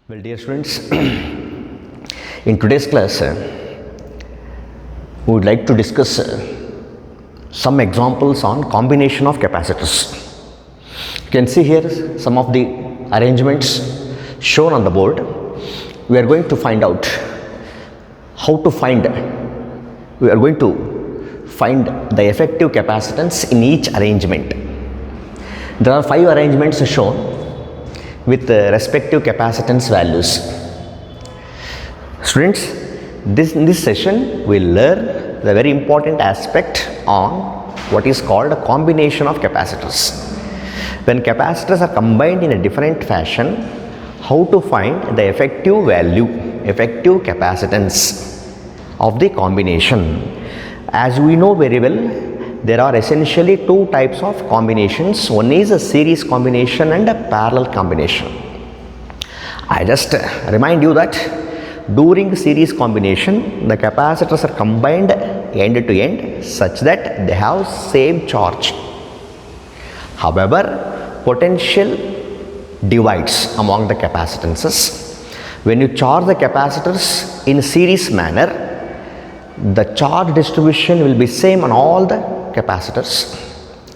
Well, dear students, in today's class, we would like to discuss some examples on combination of capacitors. You can see here some of the arrangements shown on the board. We are going to find out how to find, we are going to find the effective capacitance in each arrangement. There are 5 arrangements shown with respective capacitance values. Students, in this session we will learn the very important aspect on what is called a combination of capacitors. When capacitors are combined in a different fashion, how to find the effective value, effective capacitance of the combination. As we know very well, there are essentially 2 types of combinations. One is a series combination and a parallel combination. I just remind you that during series combination, the capacitors are combined end to end such that they have same charge. However, potential divides among the capacitances. When you charge the capacitors in series manner, the charge distribution will be same on all the capacitors.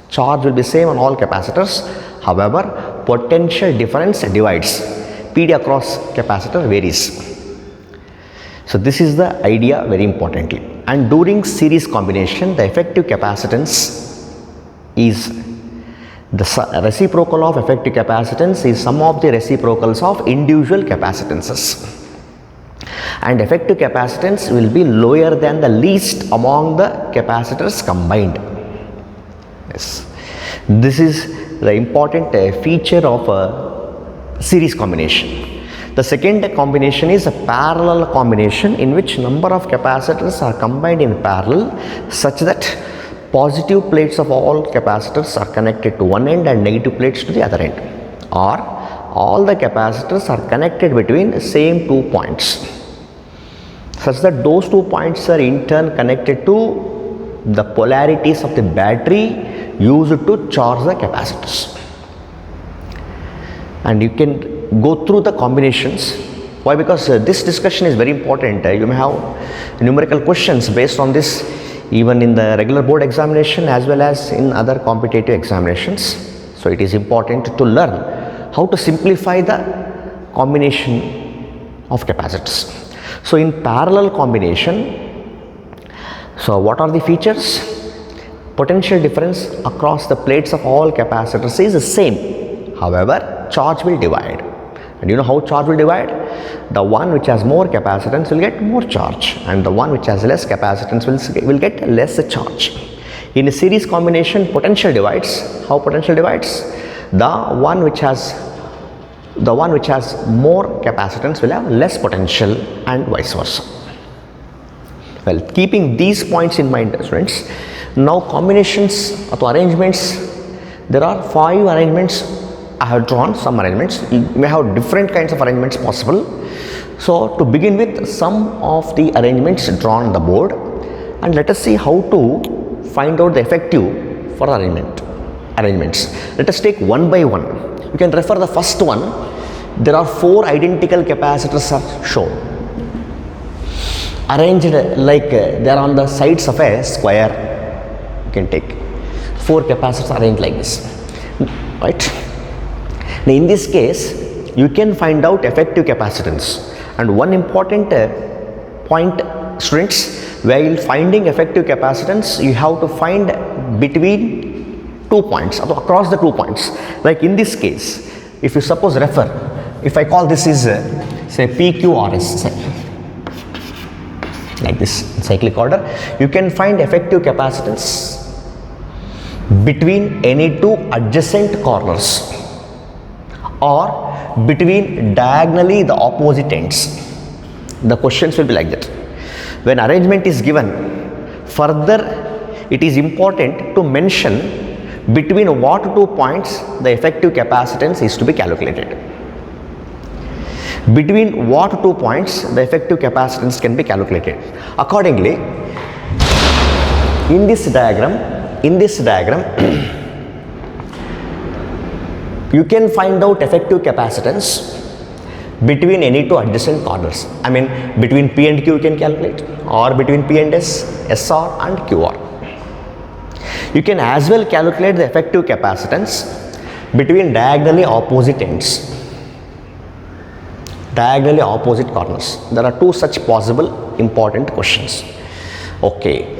Charge will be same on all capacitors. However, potential difference divides. PD across capacitor varies. So this is the idea very importantly. And during series combination, the effective capacitance is the reciprocal of effective capacitance is sum of the reciprocals of individual capacitances. And effective capacitance will be lower than the least among the capacitors combined. Yes, this is the important feature of a series combination. The second combination is a parallel combination in which number of capacitors are combined in parallel such that positive plates of all capacitors are connected to one end and negative plates to the other end, or all the capacitors are connected between the same 2 points such that those 2 points are in turn connected to the polarities of the battery used to charge the capacitors. And you can go through the combinations. Why? Because this discussion is very important. You may have numerical questions based on this even in the regular board examination as well as in other competitive examinations. So it is important to learn how to simplify the combination of capacitors. So in parallel combination, so what are the features? Potential difference across the plates of all capacitors is the same. However, charge will divide. And you know how charge will divide? The one which has more capacitance will get more charge, and the one which has less capacitance will get less charge. In a series combination, potential divides. How potential divides? The one which has more capacitance will have less potential and vice versa. Well, keeping these points in mind, students, now combinations or arrangements, there are 5 arrangements. I have drawn some arrangements. You may have different kinds of arrangements possible. So to begin with, some of the arrangements drawn on the board, and let us see how to find out the effective for arrangements. Let us take one by one. You can refer the first one. There are 4 identical capacitors are shown, arranged like they are on the sides of a square. You can take 4 capacitors arranged like this, right? Now in this case, you can find out effective capacitance. And one important point, students, while finding effective capacitance, you have to find between 2 points, across the 2 points. Like in this case, if you suppose refer, if I call this is say PQRS, like this cyclic order, you can find effective capacitance between any 2 adjacent corners or between diagonally the opposite ends. The questions will be like that. When arrangement is given, further it is important to mention between what 2 points the effective capacitance is to be calculated. Between what 2 points the effective capacitance can be calculated. Accordingly, in this diagram you can find out effective capacitance between any two adjacent corners. I mean, between P and Q you can calculate, or between P and S, SR and QR. You can as well calculate the effective capacitance between diagonally opposite ends, diagonally opposite corners. There are two such possible important questions. Okay.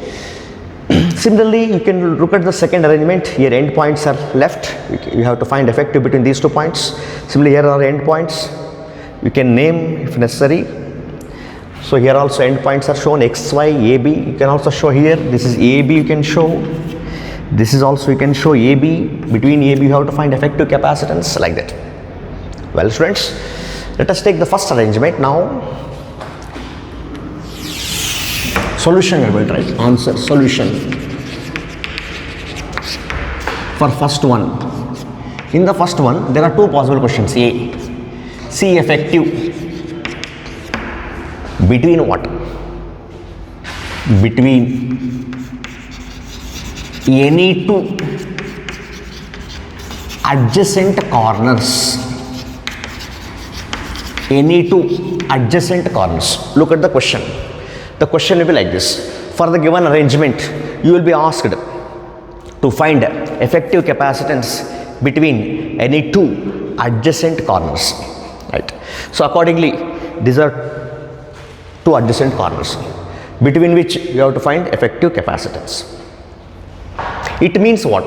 Similarly, you can look at the second arrangement. Here end points are left. You have to find effective between these 2 points. Similarly, here are end points. You can name if necessary. So here also end points are shown, X, Y, AB. You can also show here. This is AB you can show. This is also you can show AB. Between AB you have to find effective capacitance, like that. Well students, let us take the first arrangement now. Solution we will try. Answer solution for first one. In the first one there are two possible questions. A, C effective between what? Between any two adjacent corners. Any two adjacent corners. Look at the question. The question will be like this. For the given arrangement, you will be asked to find effective capacitance between any two adjacent corners. Right. So accordingly, these are two adjacent corners between which you have to find effective capacitance. It means what?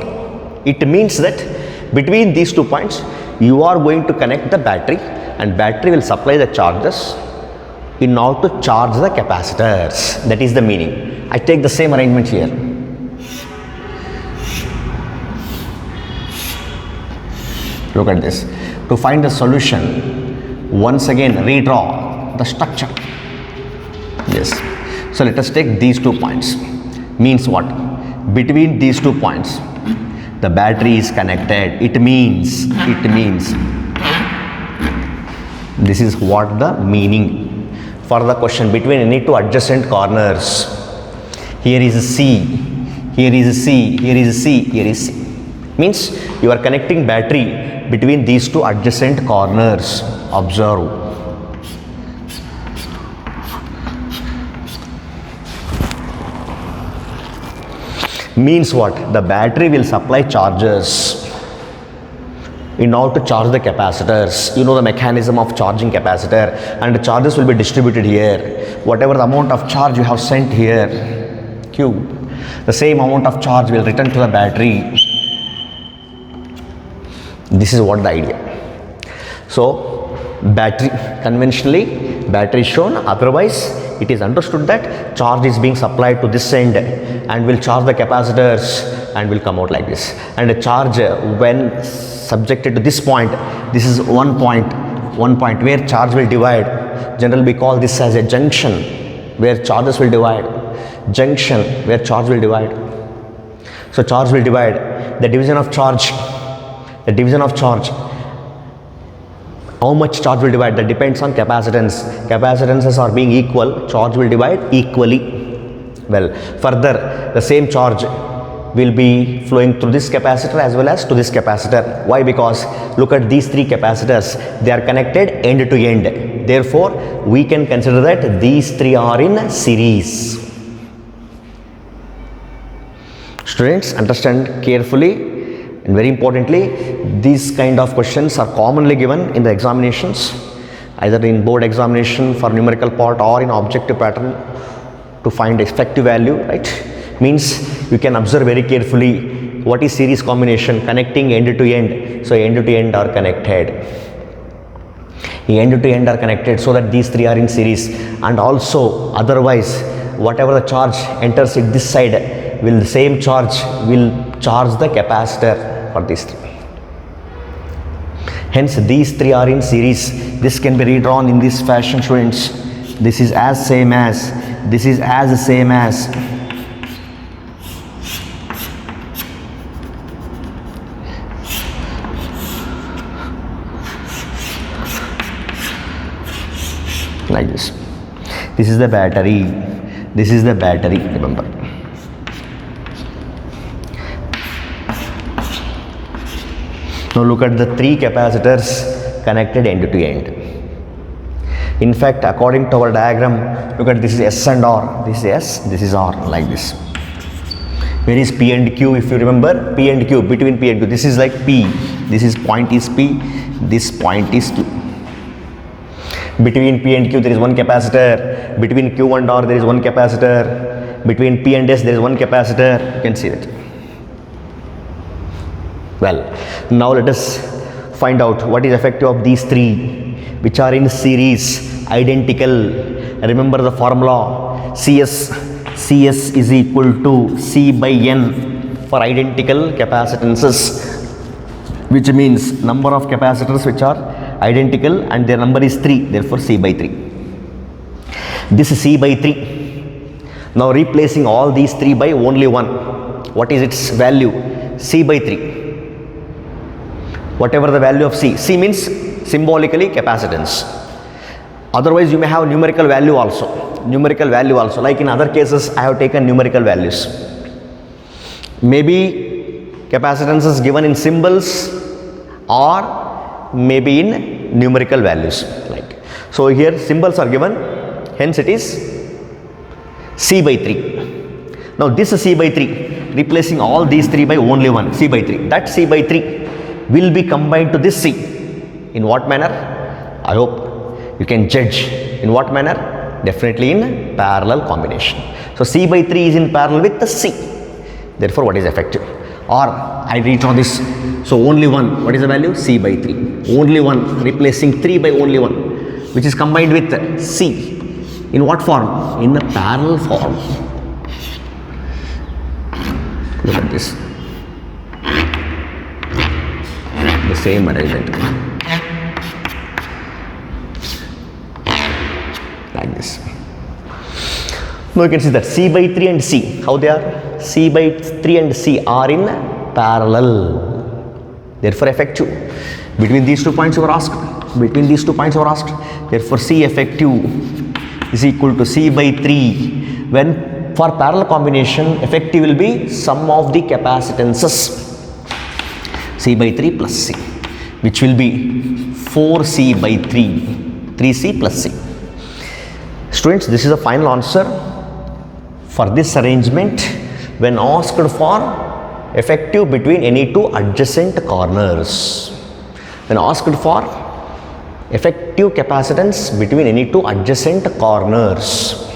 It means that between these 2 points, you are going to connect the battery, and battery will supply the charges in order to charge the capacitors. That is the meaning. I take the same arrangement here. Look at this. To find the solution, once again redraw the structure. Yes. So let us take these 2 points. Means what? Between these 2 points, the battery is connected. It means this is what the meaning for the question. Between any two adjacent corners, here is a C, here is a C, here is a C, here is C. Means you are connecting battery between these two adjacent corners. Observe. Means what? The battery will supply charges in order to charge the capacitors. You know the mechanism of charging capacitor, and the charges will be distributed here. Whatever the amount of charge you have sent here, Q, the same amount of charge will return to the battery. This is what the idea. So battery, conventionally battery is shown, otherwise it is understood that charge is being supplied to this end and will charge the capacitors and will come out like this. And the charge when subjected to this point, this is one point where charge will divide. Generally we call this as a junction where charges will divide. Junction where charge will divide. So charge will divide. The division of charge, how much charge will divide, that depends on capacitance. Capacitances are being equal, charge will divide equally. Well, further the same charge will be flowing through this capacitor as well as to this capacitor. Why? Because look at these 3 capacitors, they are connected end to end. Therefore we can consider that these 3 are in series. Students, understand carefully. And very importantly, these kind of questions are commonly given in the examinations, either in board examination for numerical part or in objective pattern to find effective value, right? Means you can observe very carefully what is series combination, connecting end to end. So end to end are connected. End to end are connected so that these 3 are in series, and also otherwise whatever the charge enters in this side, will the same charge will charge the capacitor for these 3. Hence these 3 are in series. This can be redrawn in this fashion, students. This is as same as, this is as same as. Like this. This is the battery. This is the battery, remember. Now look at the 3 capacitors connected end to end. In fact, according to our diagram, look at this is S and R. This is S, this is R, like this. Where is P and Q? If you remember, P and Q, between P and Q, this is like P. This is point is P, this point is Q. Between P and Q there is one capacitor. Between Q and R there is one capacitor. Between P and S there is one capacitor. You can see that. Well, now let us find out what is effective of these three which are in series, identical. Remember the formula, CS is equal to C by N for identical capacitances, which means number of capacitors which are identical and their number is 3, therefore C by 3. This is C by 3. Now replacing all these 3 by only 1. What is its value? C by 3. Whatever the value of C. C means symbolically capacitance. Otherwise you may have numerical value also. Like in other cases I have taken numerical values. Maybe capacitance is given in symbols or maybe in numerical values. Like so here symbols are given, hence it is C by 3. Now this is C by 3, replacing all these 3 by only 1, C by 3. That C by 3 will be combined to this C. In what manner? I hope you can judge. In what manner? Definitely in parallel combination. So C by 3 is in parallel with the C. Therefore what is effective? Or I redraw this. So only 1. What is the value? C by 3. Only 1, replacing 3 by only 1, which is combined with C. In what form? In the parallel form. Look at this. The same arrangement. Like this. Now you can see that C by 3 and C, how they are? C by 3 and C are in parallel. Therefore effective. Between these 2 points you were asked. Therefore C effective is equal to C by 3. When for parallel combination, effective will be sum of the capacitances. C by 3 plus C, which will be 4C by 3, 3C plus C. Students, this is the final answer for this arrangement when asked for effective between any 2 adjacent corners. When asked for effective capacitance between any 2 adjacent corners.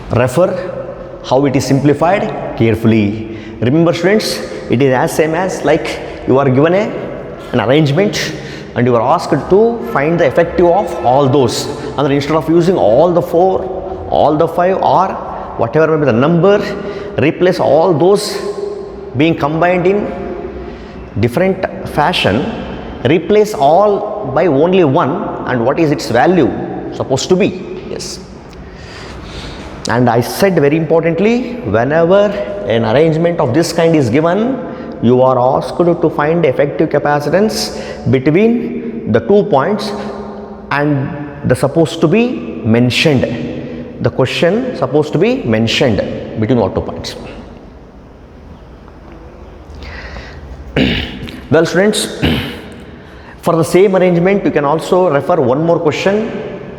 Refer how it is simplified carefully. Remember students, it is as same as like you are given an arrangement and you are asked to find the effective of all those, and then instead of using all the 4, all the 5 or whatever may be the number, replace all those being combined in different fashion, replace all by only 1, and what is its value supposed to be? Yes. And I said very importantly, whenever an arrangement of this kind is given, you are asked to find effective capacitance between the 2 points and the supposed to be mentioned. The question supposed to be mentioned between what 2 points. Well students, for the same arrangement you can also refer one more question.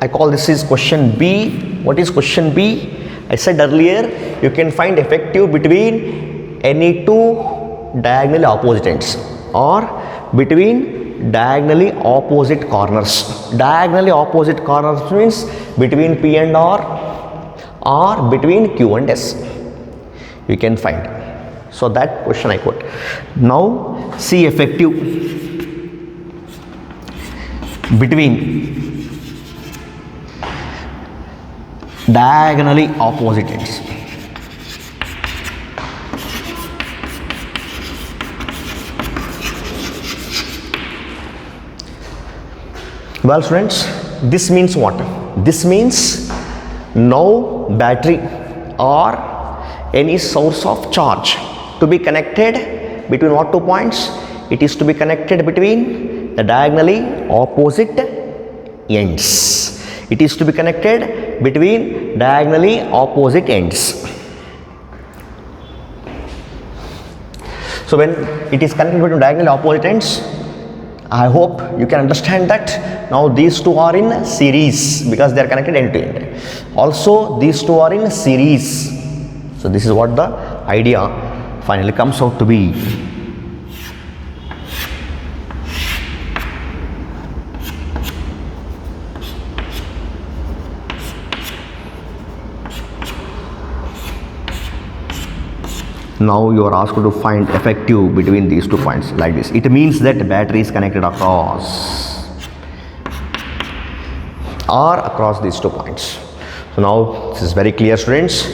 I call this is question B. What is question B? I said earlier you can find effective between any 2 diagonally opposite ends or between diagonally opposite corners. Diagonally opposite corners means between P and R or between Q and S. We can find. So that question I quote. Now C effective between diagonally opposite ends. Well students, this means what? This means no battery or any source of charge to be connected between what 2 points? It is to be connected between the diagonally opposite ends. It is to be connected between diagonally opposite ends. So when it is connected between diagonally opposite ends, I hope you can understand that now these two are in series because they are connected end to end. Also these two are in series. So this is what the idea finally comes out to be. Now you are asked to find effective between these 2 points like this. It means that battery is connected across these 2 points. So now this is very clear, students.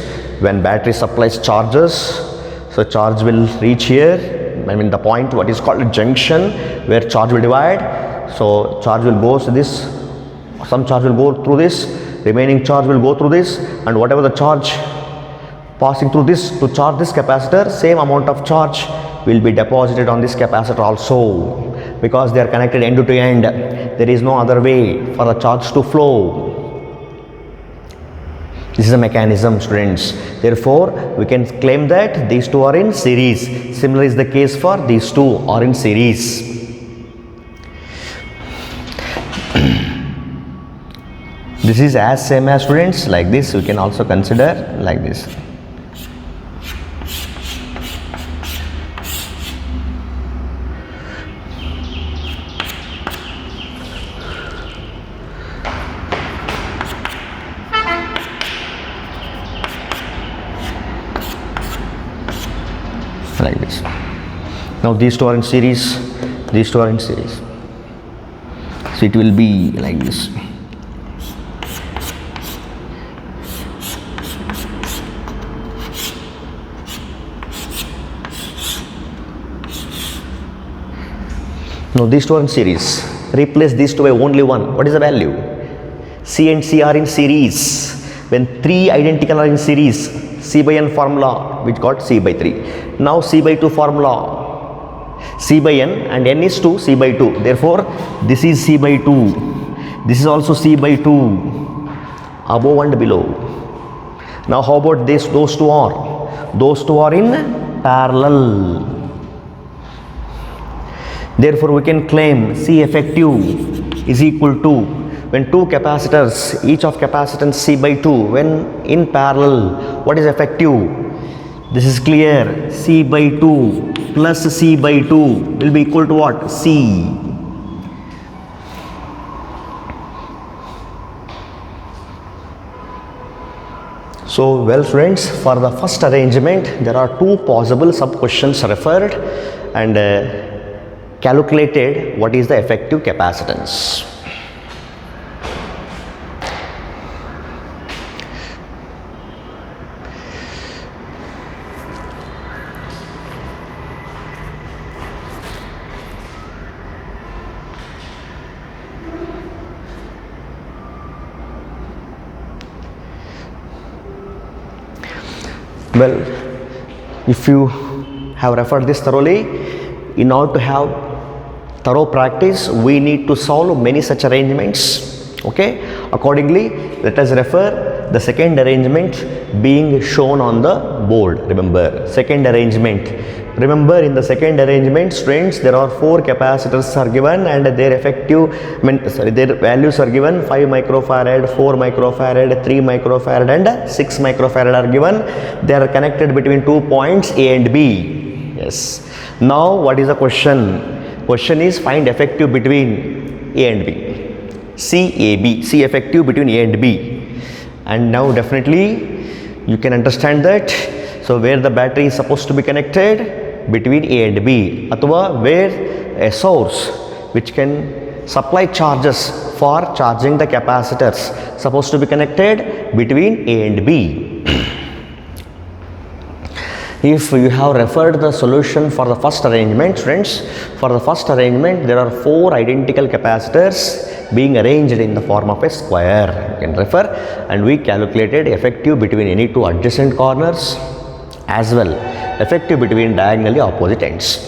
When battery supplies charges, so charge will reach here, I mean the point what is called a junction where charge will divide. So charge will go to this, some charge will go through this, remaining charge will go through this, and whatever the charge passing through this to charge this capacitor, same amount of charge will be deposited on this capacitor also, because they are connected end to end. There is no other way for the charge to flow. This is a mechanism, students. Therefore, we can claim that these two are in series. Similar is the case for these two are in series. This is as same as, students, like this. We can also consider like this. Like this. Now these two are in series, these two are in series. So it will be like this. Now these two are in series. Replace these two by only one. What is the value? C and C are in series. When 3 identical are in series, C by N formula which got C by 3. Now C by 2 formula, C by N and N is 2, C by 2. Therefore, this is C by 2. This is also C by 2, above and below. Now how about this? Those two are in parallel. Therefore, we can claim C effective is equal to, when 2 capacitors, each of capacitance C by 2, when in parallel, what is effective? This is clear. C by 2 plus C by 2 will be equal to what? C. So, well, students, for the first arrangement, there are 2 possible sub-questions referred and calculated what is the effective capacitance. Well, if you have referred this thoroughly, in order to have thorough practice, we need to solve many such arrangements. Okay, accordingly, let us refer the second arrangement being shown on the board. Remember, second arrangement. Remember, in the second arrangement, students, there are 4 capacitors are given and their effective, their values are given. 5 microfarad, 4 microfarad, 3 microfarad and 6 microfarad are given. They are connected between 2 points A and B. Yes. Now, what is the question? Question is find effective between A and B. C effective between A and B. And now definitely you can understand that. So where the battery is supposed to be connected between A and B, athwa where a source which can supply charges for charging the capacitors supposed to be connected between A and B. If you have referred the solution for the first arrangement, friends, for the first arrangement there are 4 identical capacitors being arranged in the form of a square. You can refer, and we calculated effective between any 2 adjacent corners as well effective between diagonally opposite ends.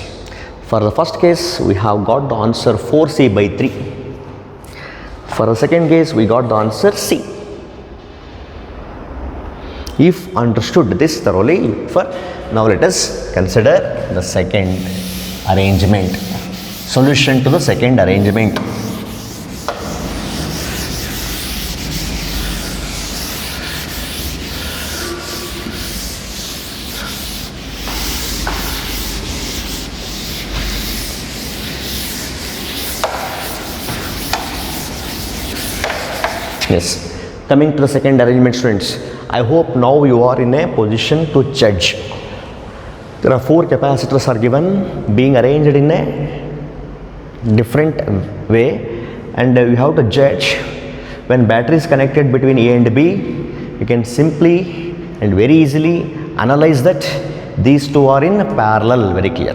For the first case, we have got the answer 4C by 3. For the second case, we got the answer C. If understood this thoroughly, now let us consider the second arrangement. Solution to the second arrangement. Yes, coming to the second arrangement, students, I hope now you are in a position to judge. There are 4 capacitors are given, being arranged in a different way, and you have to judge. When battery is connected between A and B, you can simply and very easily analyze that these two are in parallel, very clear.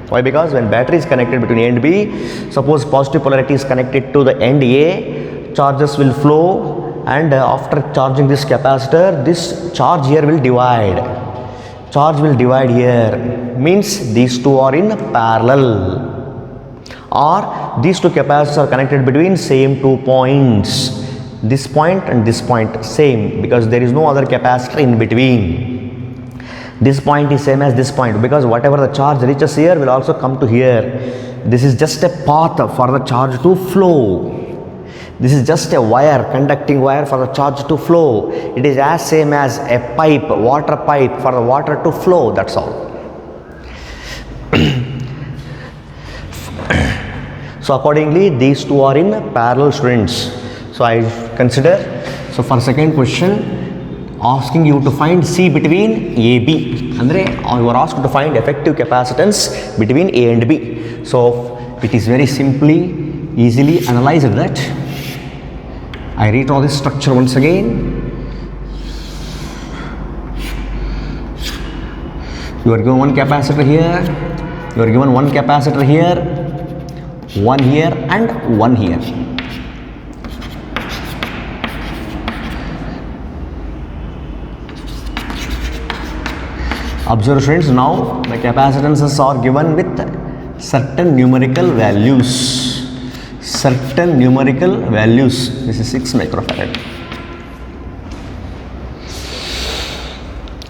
Why? Because when battery is connected between A and B, suppose positive polarity is connected to the end A, charges will flow, and after charging this capacitor, this charge here will divide. Charge will divide here, means these two are in parallel. Or these two capacitors are connected between same 2 points. This point and this point same, because there is no other capacitor in between. This point is same as this point, because whatever the charge reaches here will also come to here. This is just a path for the charge to flow. This is just a wire, conducting wire for the charge to flow. It is as same as a pipe, water pipe, for the water to flow, that's all. So accordingly, these two are in parallel, students. So I consider, so for second question, asking you to find C between AB. Andre, you are asked to find effective capacitance between A and B. So it is very simply, easily analyzed that. I redraw this structure once again. You are given one capacitor here, you are given one capacitor here, one here and one here. Observe, friends, now the capacitances are given with certain numerical values. Certain numerical values. This is 6 microfarad.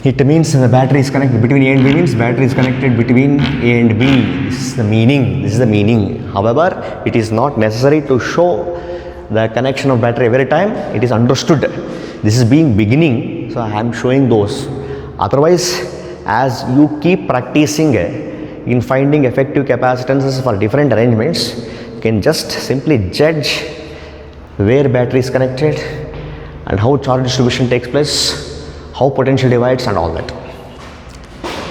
It means the battery is connected between A and B, means battery is connected between A and B. This is the meaning. This is the meaning. However, it is not necessary to show the connection of battery every time. It is understood. This is being beginning, so I am showing those. Otherwise, as you keep practicing in finding effective capacitances for different arrangements, you can just simply judge where battery is connected and how charge distribution takes place, how potential divides and all that.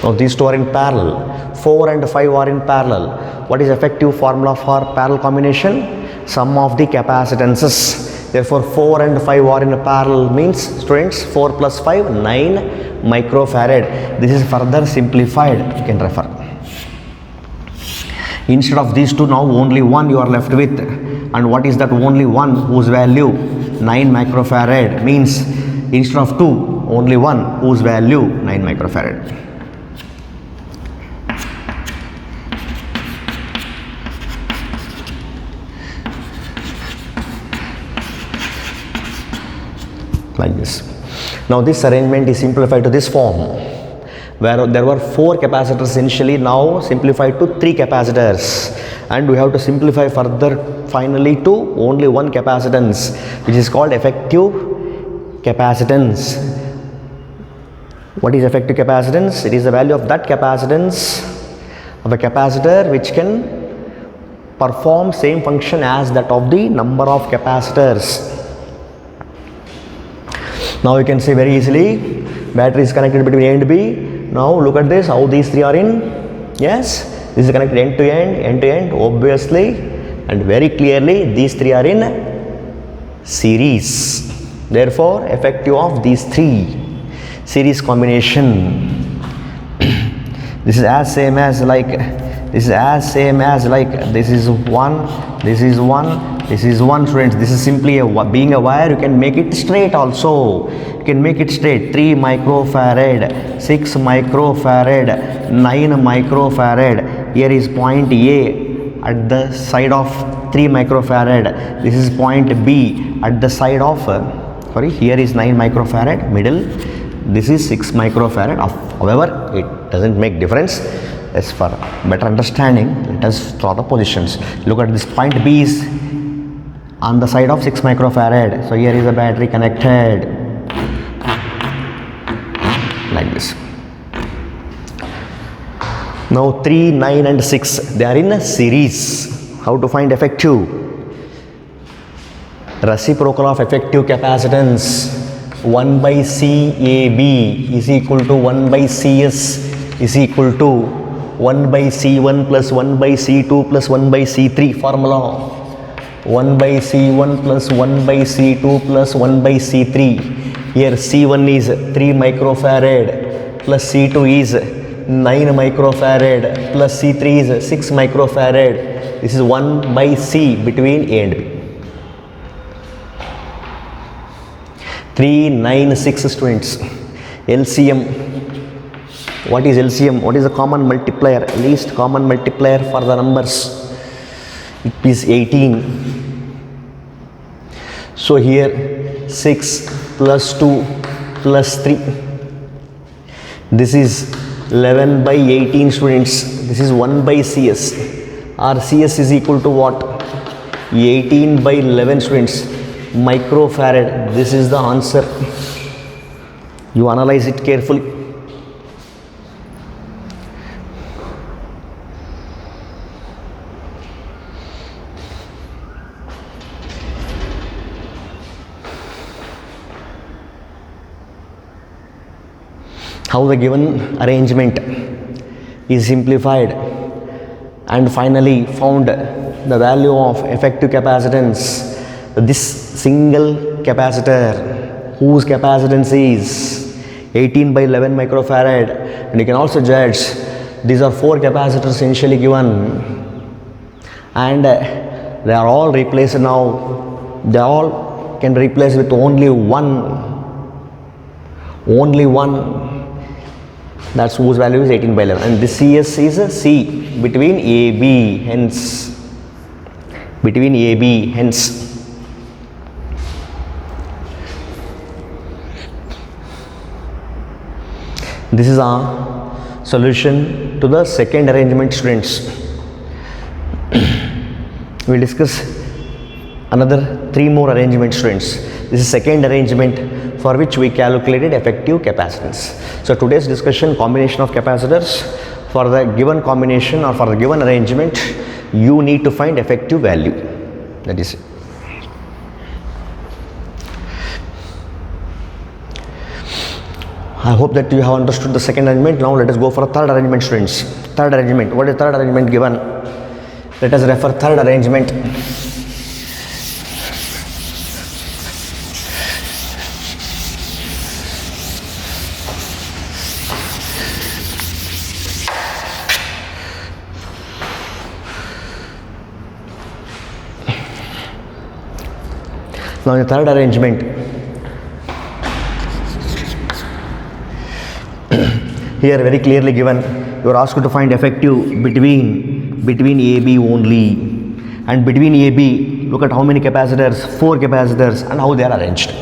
Now these two are in parallel, 4 and 5 are in parallel. What is effective formula for parallel combination? Sum of the capacitances. Therefore 4 and 5 are in parallel, means, students, 4 plus 5, 9 microfarad. This is further simplified, you can refer. Instead of these two, now only one you are left with. And what is that only one, whose value? 9 microfarad, means instead of 2, only one, whose value? 9 microfarad. Like this. Now this arrangement is simplified to this form, where there were 4 capacitors initially, now simplified to 3 capacitors, and we have to simplify further finally to only one capacitance, which is called effective capacitance. What is effective capacitance? It is the value of that capacitance of a capacitor which can perform same function as that of the number of capacitors. Now you can see very easily, battery is connected between A and B. Now look at this, how these 3 are in. Yes, this is connected end to end, obviously, and very clearly these 3 are in series. Therefore, effective of these 3 series combination. This is as same as like, this is as same as like, this is 1, this is 1, this is 1, students. This is simply being a wire, you can make it straight also. You can make it straight. 3 microfarad, 6 microfarad, 9 microfarad. Here is point A at the side of 3 microfarad. This is point B at the side of, here is 9 microfarad, middle. This is 6 microfarad. However, it doesn't make difference. As for better understanding, let us draw the positions. Look at this point B is on the side of 6 microfarad. So here is a battery connected like this. Now 3, 9 and 6, they are in a series. How to find effective? Reciprocal of effective capacitance 1 by CAB is equal to 1 by CS is equal to 1 by C1 plus 1 by C2 plus 1 by C3 formula. 1 by C1 plus 1 by C2 plus 1 by C3. Here C1 is 3 microfarad plus C2 is 9 microfarad plus C3 is 6 microfarad. This is 1 by C between A and B. 3, 9, 6 students. LCM. What is LCM? What is the common multiplier? Least common multiplier for the numbers. It is 18. So here 6 plus 2 plus 3. This is 11 by 18 students. This is 1 by CS. Our CS is equal to what? 18 by 11 students. Microfarad. This is the answer. You analyze it carefully. How the given arrangement is simplified and finally found the value of effective capacitance. This single capacitor whose capacitance is 18 by 11 microfarad, and you can also judge these are 4 capacitors initially given, and they are all replaced now. They all can replace with only one. That's whose value is 18 by 11, and this CS is a C between AB, hence this is our solution to the second arrangement, students. We'll discuss another 3 more arrangements, students. This is second arrangement for which we calculated effective capacitance. So today's discussion, combination of capacitors. For the given combination or for the given arrangement, you need to find effective value. That is it. I hope that you have understood the second arrangement. Now let us go for a third arrangement, students. Third arrangement. What is third arrangement given? Let us refer third arrangement. Now in the third arrangement, here very clearly given, you are asked to find effective between AB only, and between AB, look at how many capacitors, 4 capacitors, and how they are arranged.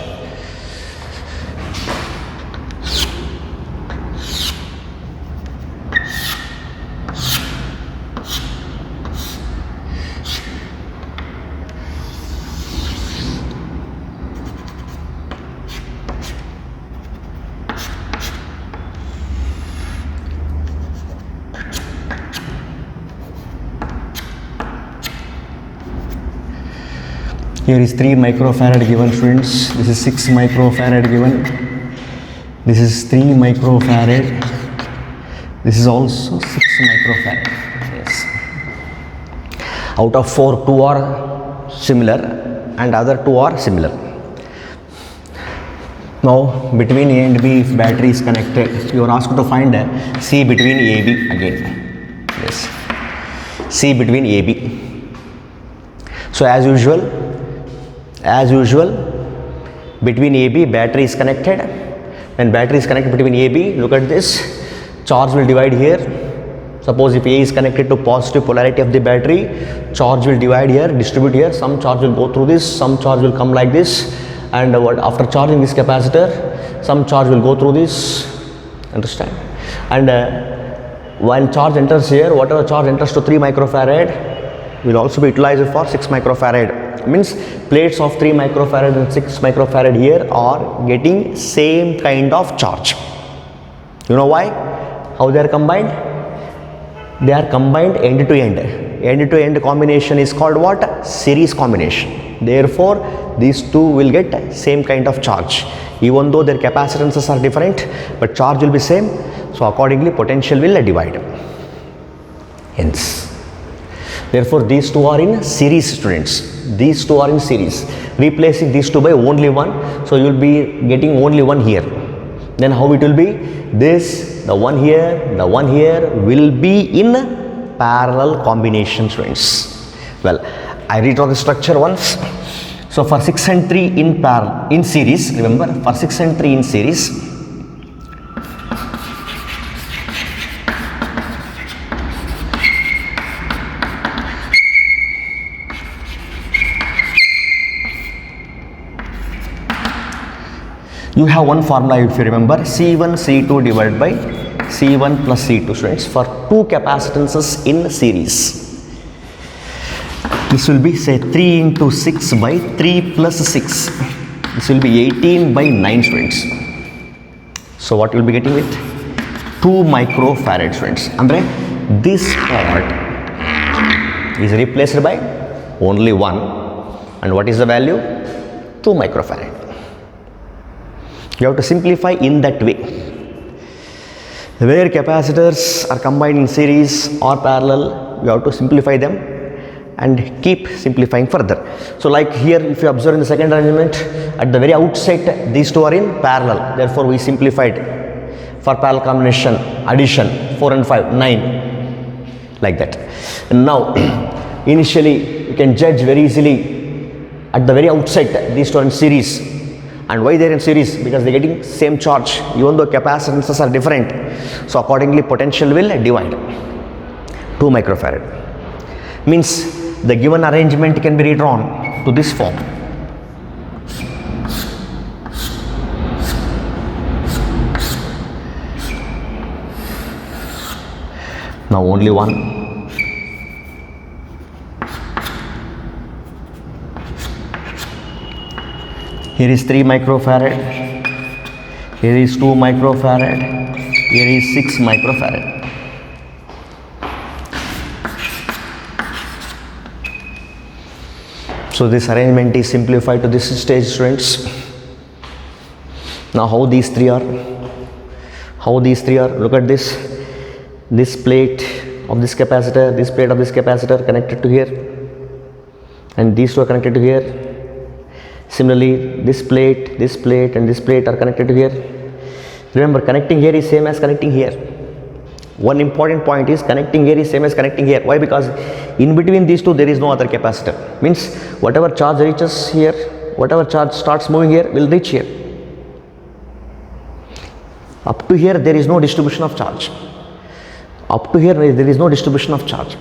Here is 3 microfarad given, students. This is 6 microfarad given. This is 3 microfarad. This is also 6 microfarad. Yes. Out of 4, 2 are similar and other 2 are similar. Now between A and B, if battery is connected, you are asked to find C between AB again. Yes. C between AB. So as usual, between AB, battery is connected. When battery is connected between AB, look at this, charge will divide here. Suppose if A is connected to positive polarity of the battery, charge will divide here, distribute here. Some charge will go through this, some charge will come like this, and what after charging this capacitor, some charge will go through this, understand, and while charge enters here, whatever charge enters to 3 microfarad will also be utilized for 6 microfarad. Means plates of 3 microfarad and 6 microfarad here are getting same kind of charge. You know why? How they are combined? They are combined end to end. End to end combination is called what? Series combination. Therefore these two will get same kind of charge, even though their capacitances are different, but charge will be same. So accordingly potential will divide. Hence, therefore these two are in series, students. These two are in series. Replacing these two by only one, so you will be getting only one here. Then how it will be? This, the one here will be in parallel combination, students. Well, I redraw the structure once. So for 6 and 3 in series, remember, for 6 and 3 in series, you have one formula, if you remember, C1 C2 divided by C1 plus C2, students, for two capacitances in series. This will be, say, 3 into 6 by 3 plus 6. This will be 18 by 9, students. So what you will be getting with 2 microfarad, students. Andre, this part is replaced by only 1, and what is the value? 2 microfarad. You have to simplify in that way. Where capacitors are combined in series or parallel, you have to simplify them and keep simplifying further. So like here, if you observe in the second arrangement, at the very outset these two are in parallel, therefore we simplified for parallel combination, addition, 4 and 5, 9, like that. And now initially you can judge very easily at the very outset these two are in series. And why they are in series? Because they are getting same charge, even though capacitances are different. So accordingly potential will divide. 2 microfarad. Means the given arrangement can be redrawn to this form. Now only one. Here is 3 microfarad, here is 2 microfarad, here is 6 microfarad. So this arrangement is simplified to this stage, students. Now how these three are? Look at this. This plate of this capacitor, this plate of this capacitor connected to here, and these two are connected to here. Similarly, this plate and this plate are connected to here. Remember, connecting here is same as connecting here. One important point is connecting here is same as connecting here. Why? Because in between these two there is no other capacitor. Means whatever charge reaches here, whatever charge starts moving here will reach here. Up to here there is no distribution of charge. Up to here there is no distribution of charge.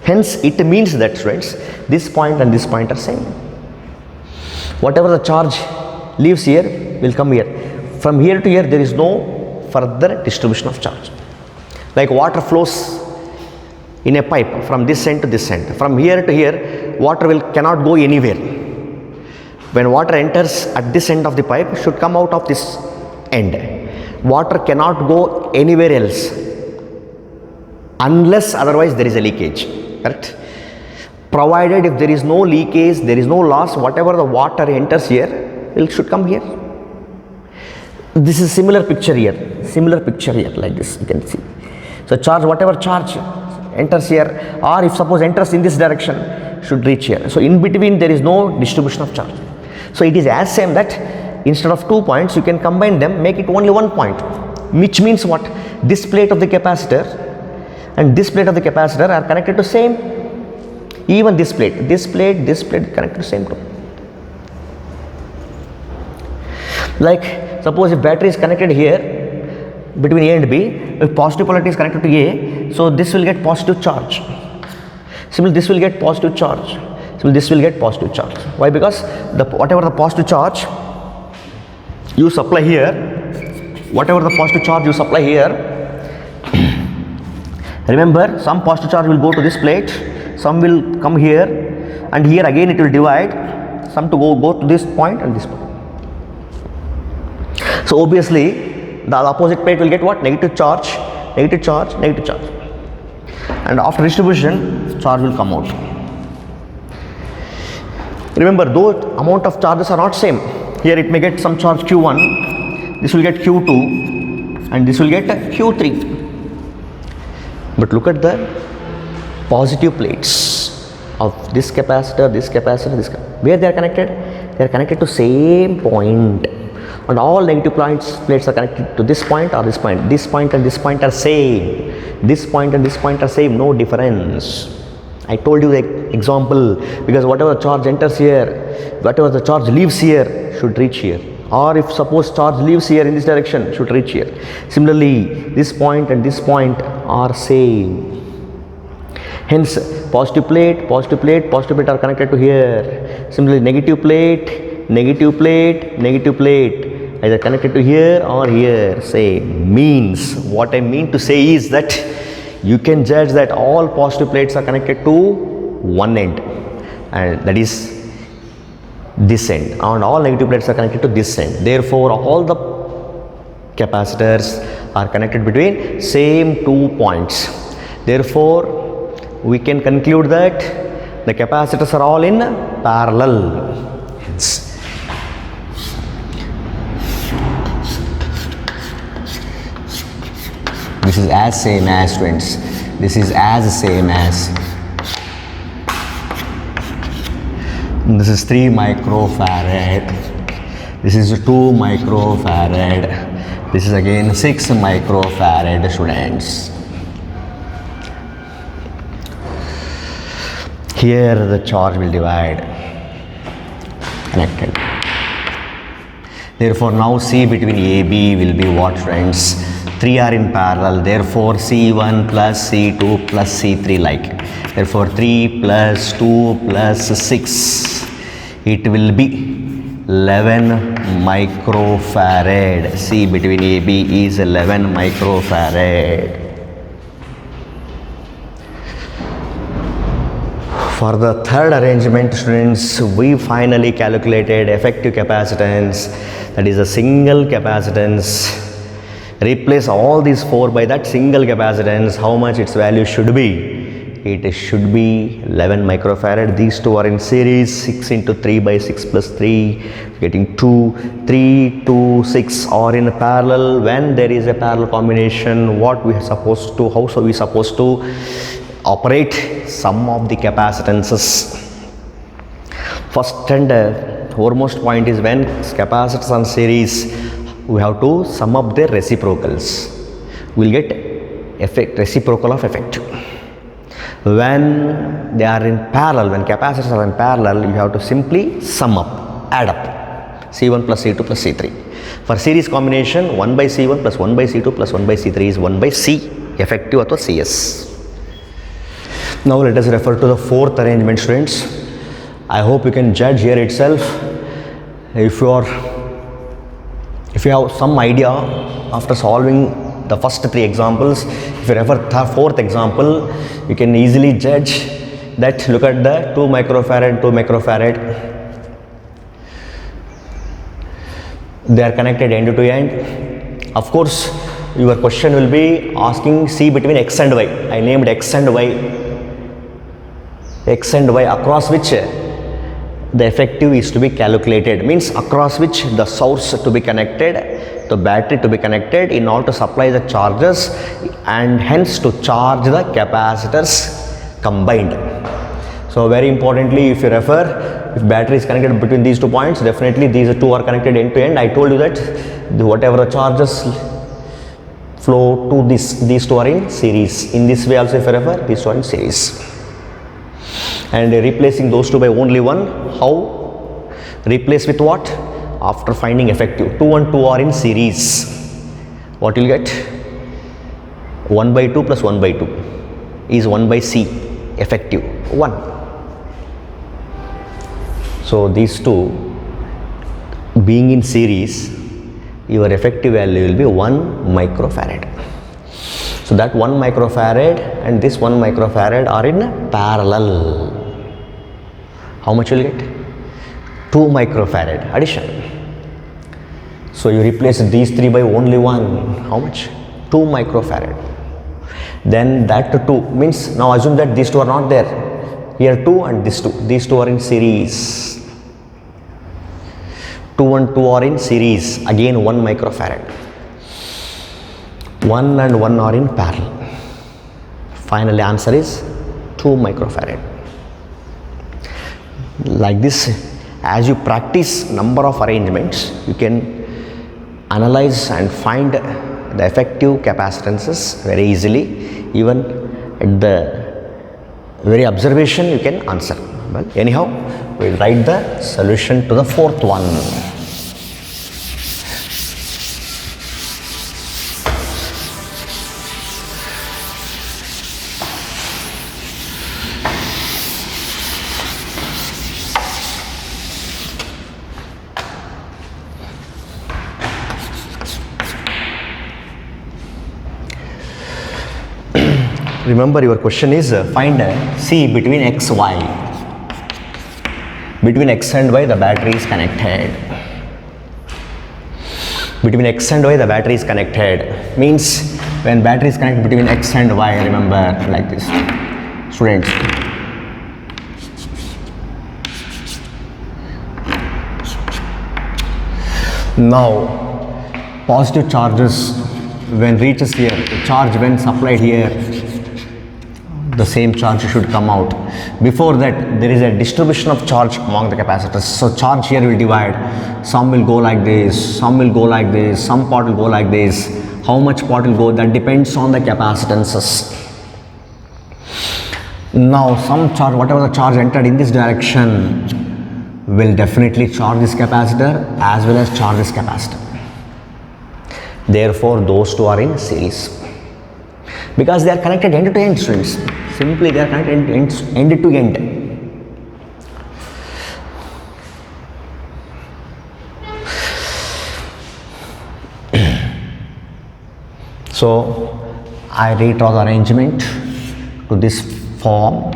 Hence it means that, students, this point and this point are same. Whatever the charge leaves here will come here. From here to here there is no further distribution of charge. Like water flows in a pipe from this end to this end. From here to here water cannot go anywhere. When water enters at this end of the pipe, should come out of this end. Water cannot go anywhere else unless otherwise there is a leakage. Correct? Provided if there is no leakage, there is no loss, whatever the water enters here, it should come here. This is similar picture here, like this you can see. So charge, whatever charge enters here, or if suppose enters in this direction, should reach here. So in between there is no distribution of charge. So it is as same that instead of 2 points you can combine them, make it only 1 point, which means what? This plate of the capacitor and this plate of the capacitor are connected to same. Even this plate connected to same too. Like suppose if battery is connected here between A and B, if positive polarity is connected to A, so this will get positive charge. Similarly, this will get positive charge. So this will get positive charge. Why? Because whatever the positive charge you supply here, whatever the positive charge you supply here, remember some positive charge will go to this plate, some will come here, and here again it will divide, some to go to this point and this point. So obviously the opposite plate will get what? Negative charge, negative charge, negative charge, and after distribution charge will come out. Remember, though amount of charges are not same, here it may get some charge Q1, this will get Q2, and this will get Q3. But look at the positive plates of this capacitor, this capacitor, this capacitor. Where they are connected? They are connected to same point, and all negative plates are connected to this point or this point. This point and this point are same. This point and this point are same, no difference. I told you the example, because whatever charge enters here, whatever the charge leaves here should reach here, or if suppose charge leaves here in this direction, should reach here. Similarly, this point and this point are same. Hence positive plate, positive plate, positive plate are connected to here. Similarly, negative plate, negative plate, negative plate, either connected to here or here. Same. Means what I mean to say is that you can judge that all positive plates are connected to one end, and that is this end, and all negative plates are connected to this end. Therefore all the capacitors are connected between same 2 points. Therefore we can conclude that the capacitors are all in parallel. Hence this is as same as, friends, this is as same as, this is 3 microfarad, this is 2 microfarad, this is again 6 microfarad, students. Here the charge will divide, connected. Therefore now C between AB will be what, friends? 3 are in parallel, therefore C1 plus C2 plus C3 like. Therefore 3 plus 2 plus 6, it will be 11 microfarad. C between AB is 11 microfarad. For the third arrangement, students, we finally calculated effective capacitance, that is a single capacitance. Replace all these 4 by that single capacitance. How much its value should be? It should be 11 microfarad. These two are in series. 6 into 3 by 6 plus 3, getting 2. 3, 2, 6 are in parallel. When there is a parallel combination, what we are supposed to, how so we supposed to operate sum of the capacitances? First and foremost point is, when capacitors on series, we have to sum up their reciprocals. We will get effect, reciprocal of effective. When they are in parallel, when capacitors are in parallel, you have to simply sum up, add up, C1 plus C2 plus C3. For series combination, 1 by C1 plus 1 by C2 plus 1 by C3 is 1 by C effective or CS. Now let us refer to the fourth arrangement, students. I hope you can judge here itself. If you have some idea after solving the first 3 examples, if you refer the fourth example, you can easily judge that. Look at the 2 microfarad, 2 microfarad. They are connected end to end. Of course, your question will be asking C between X and Y. I named X and Y. X and Y across which the effective is to be calculated, means across which the source to be connected, the battery to be connected in order to supply the charges and hence to charge the capacitors combined. So very importantly, if you refer, if battery is connected between these 2 points, definitely these 2 are connected end to end. I told you that whatever the charges flow to these 2 are in series. In this way also, if you refer, these 2 are in series. And replacing those 2 by only 1, how? Replace with what? After finding effective, 2 and 2 are in series. What you will get? 1 by 2 plus 1 by 2 is 1 by C effective, 1. So these two being in series, your effective value will be 1 microfarad. So that 1 microfarad and this 1 microfarad are in parallel. How much will you get? 2 microfarad addition. So you replace these 3 by only 1. How much? 2 microfarad. Then that 2 means, now assume that these two are not there. Here 2 and this 2. These two are in series. 2 and 2 are in series. Again 1 microfarad. 1 and 1 are in parallel. Finally answer is 2 microfarad. Like this, as you practice number of arrangements, you can analyze and find the effective capacitances very easily. Even at the very observation you can answer. Well, anyhow, we will write the solution to the fourth one. Remember, your question is find C between X, Y. Between X and Y the battery is connected. Between X and Y the battery is connected. Means when battery is connected between X and Y, remember like this. Students, now positive charges when reaches here, the charge when supplied here, the same charge should come out. Before that, there is a distribution of charge among the capacitors. So charge here will divide. Some will go like this, some will go like this, some part will go like this. How much part will go, that depends on the capacitances. Now some charge, whatever the charge entered in this direction will definitely charge this capacitor as well as charge this capacitor. Therefore those two are in series. Because they are connected end to end, students. Simply they are connected end to end. So I redraw the arrangement to this form.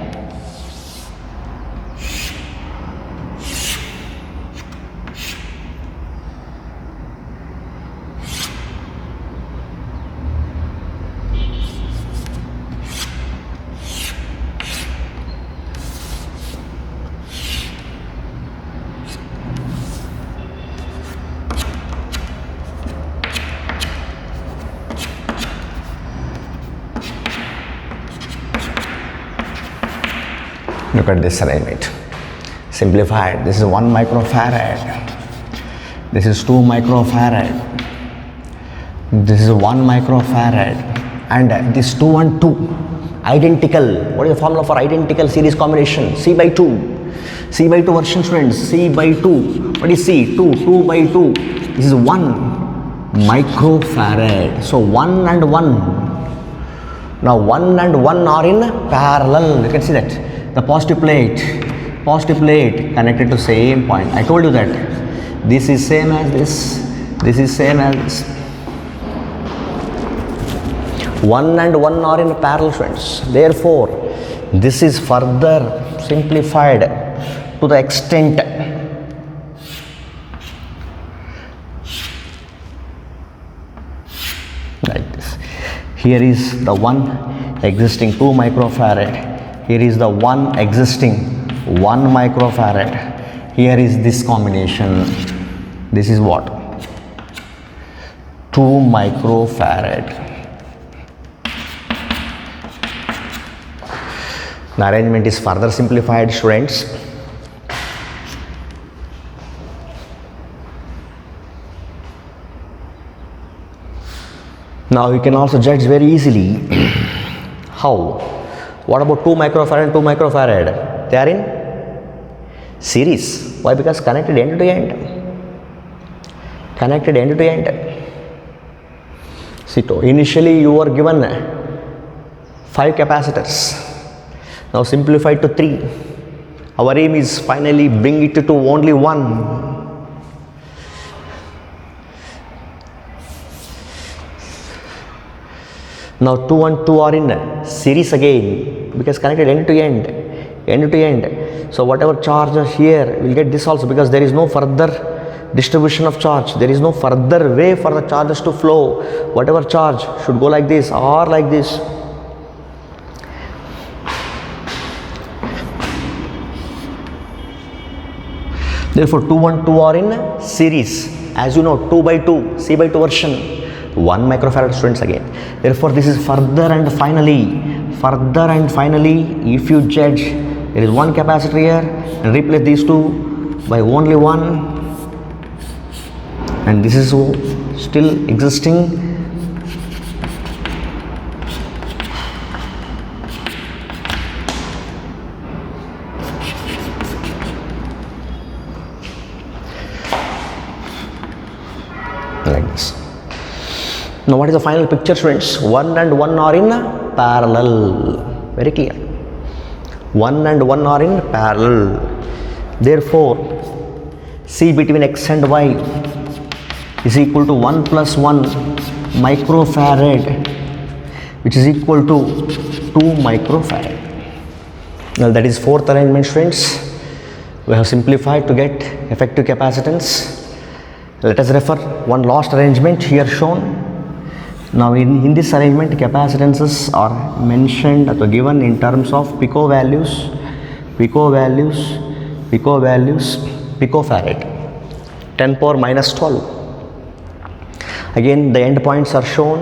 Look at this arrangement. Simplified. This is 1 microfarad. This is 2 microfarad. This is 1 microfarad. And this 2 and 2. Identical. What is the formula for identical series combination? C by 2. C by 2 version, students. C by 2. What is C? 2. 2 by 2. This is 1 microfarad. So 1 and 1. Now 1 and 1 are in parallel. You can see that. The positive plate connected to same point. I told you that this is same as this is same as this. 1 and 1 are in parallel, friends. Therefore this is further simplified to the extent like this. Here is the one existing 2 microfarad. Here is the one existing 1 microfarad. Here is this combination. This is what? 2 microfarad. The arrangement is further simplified, students. Now you can also judge very easily. How? What about 2 microfarad and 2 microfarad? They are in series. Why? Because connected end to end. Connected end to end. See, initially you were given 5 capacitors. Now simplified to 3. Our aim is finally bring it to only 1. Now 2 and 2 are in series again because connected end to end, end to end. So whatever charge is here, we'll get this also because there is no further distribution of charge. There is no further way for the charges to flow. Whatever charge should go like this or like this. Therefore 2 and 2 are in series. As you know, 2 by 2, C by 2 version. 1 microfarad students again. Therefore this is further and finally, if you judge there is one capacitor here and replace these two by only 1, and this is still existing. Like this. Now what is the final picture, students? 1 and 1 are in parallel. Very clear. 1 and 1 are in parallel. Therefore, C between X and Y is equal to 1 plus 1 microfarad, which is equal to 2 microfarad. Now that is fourth arrangement, students. We have simplified to get effective capacitance. Let us refer one last arrangement here shown. Now in this arrangement, capacitances are mentioned or given in terms of picofarad. Picofarad, 10 power minus 12. Again, the end points are shown.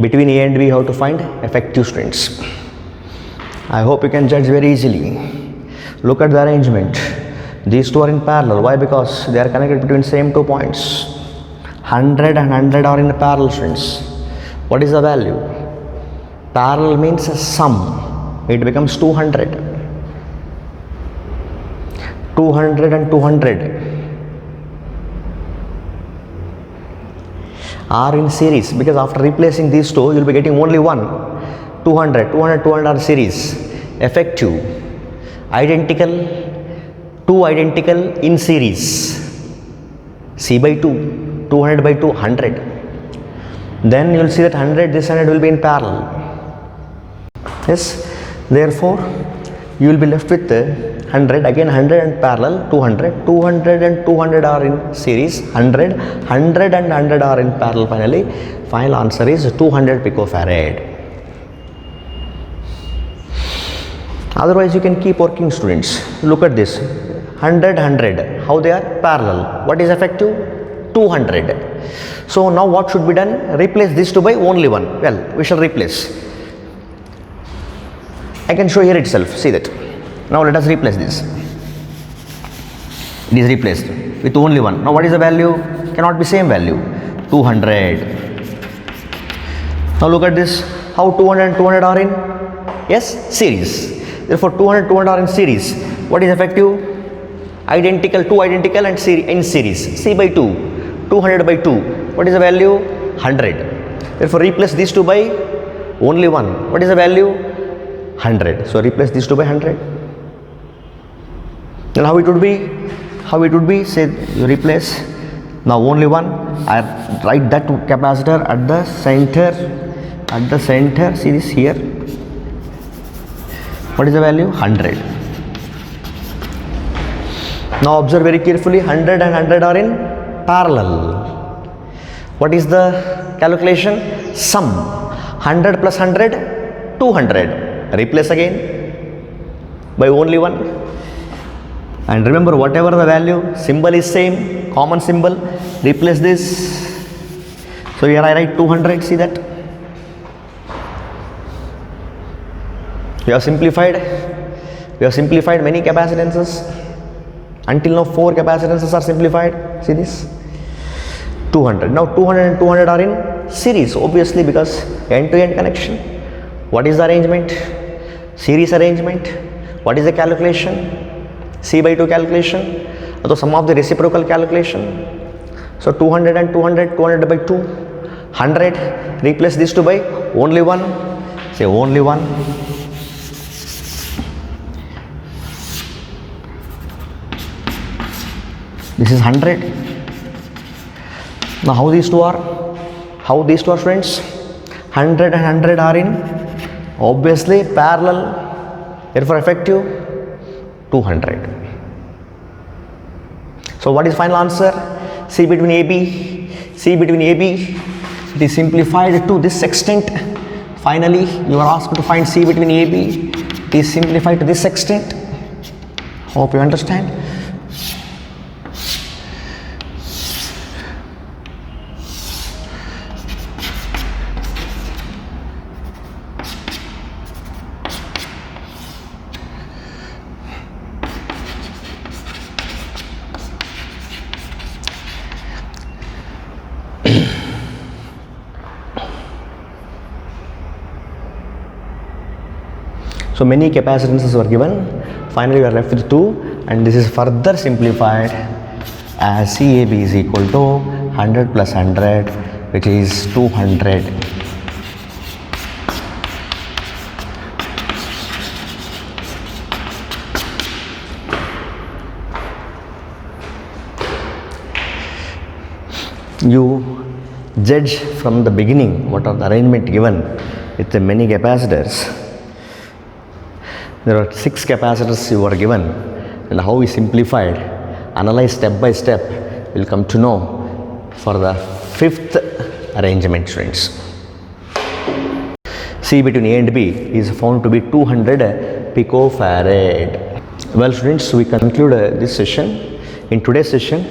Between A and B, how to find effective, students. I hope you can judge very easily. Look at the arrangement. These two are in parallel. Why? Because they are connected between same 2 points. 100 and 100 are in parallel, students. What is the value? Parallel means a sum. It becomes 200. 200 and 200 are in series because after replacing these two, you will be getting only one. 200 are series. Effective. Identical. Two identical in series. C by 2. 200 by 2, 100. Then you will see that 100, this 100 will be in parallel. Yes, therefore you will be left with 100, again 100 and parallel, 200, 200 and 200 are in series, 100, 100 and 100 are in parallel. Finally, final answer is 200 picofarad. Otherwise you can keep working, students. Look at this, 100, 100, how they are parallel. What is effective? 200. So now what should be done? Replace these two by only 1. Well, we shall replace. I can show here itself. See that. Now let us replace this. It is replaced with only 1. Now what is the value? Cannot be same value. 200. Now look at this. How 200 and 200 are in? Yes, series. Therefore 200 are in series. What is effective? Identical, 2 identical and in series. C by 2. 200 by 2. What is the value? 100. Therefore replace these two by only 1. What is the value? 100. So replace these two by 100. Then how it would be? Say you replace now only 1. I write that capacitor at the center. See this here. What is the value? 100. Now observe very carefully. 100 and 100 are in parallel. What is the calculation? Sum. 100 plus 100, 200. Replace again by only 1. And remember, whatever the value, symbol is same, common symbol. Replace this. So here I write 200. See that? We have simplified many capacitances. Until now 4 capacitances are simplified. See this? 200. Now 200 and 200 are in series, obviously, because end-to-end connection. What is the arrangement? Series arrangement. What is the calculation? C by 2 calculation. So sum of the reciprocal calculation. So 200 and 200, 200 by 2, 100. Replace these two by only 1. Say only 1. This is 100. Now how these two are? How these two are, friends? 100 and 100 are in obviously parallel, therefore effective 200. So what is final answer? C between AB. C between AB. It is simplified to this extent. Finally, you are asked to find C between AB. It is simplified to this extent. Hope you understand. So many capacitances were given. Finally, we are left with 2, and this is further simplified as CAB is equal to 100 plus 100, which is 200. You judge from the beginning what are the arrangement given with the many capacitors. There are 6 capacitors you are given, and how we simplified, analyze step by step, will come to know for the 5th arrangement, friends. C between A and B is found to be 200 picofarad. Well, students, we conclude this session. In today's session,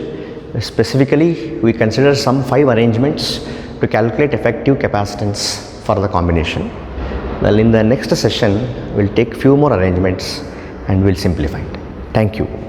specifically, we consider some 5 arrangements to calculate effective capacitance for the combination. Well, in the next session, we'll take few more arrangements and we'll simplify it. Thank you.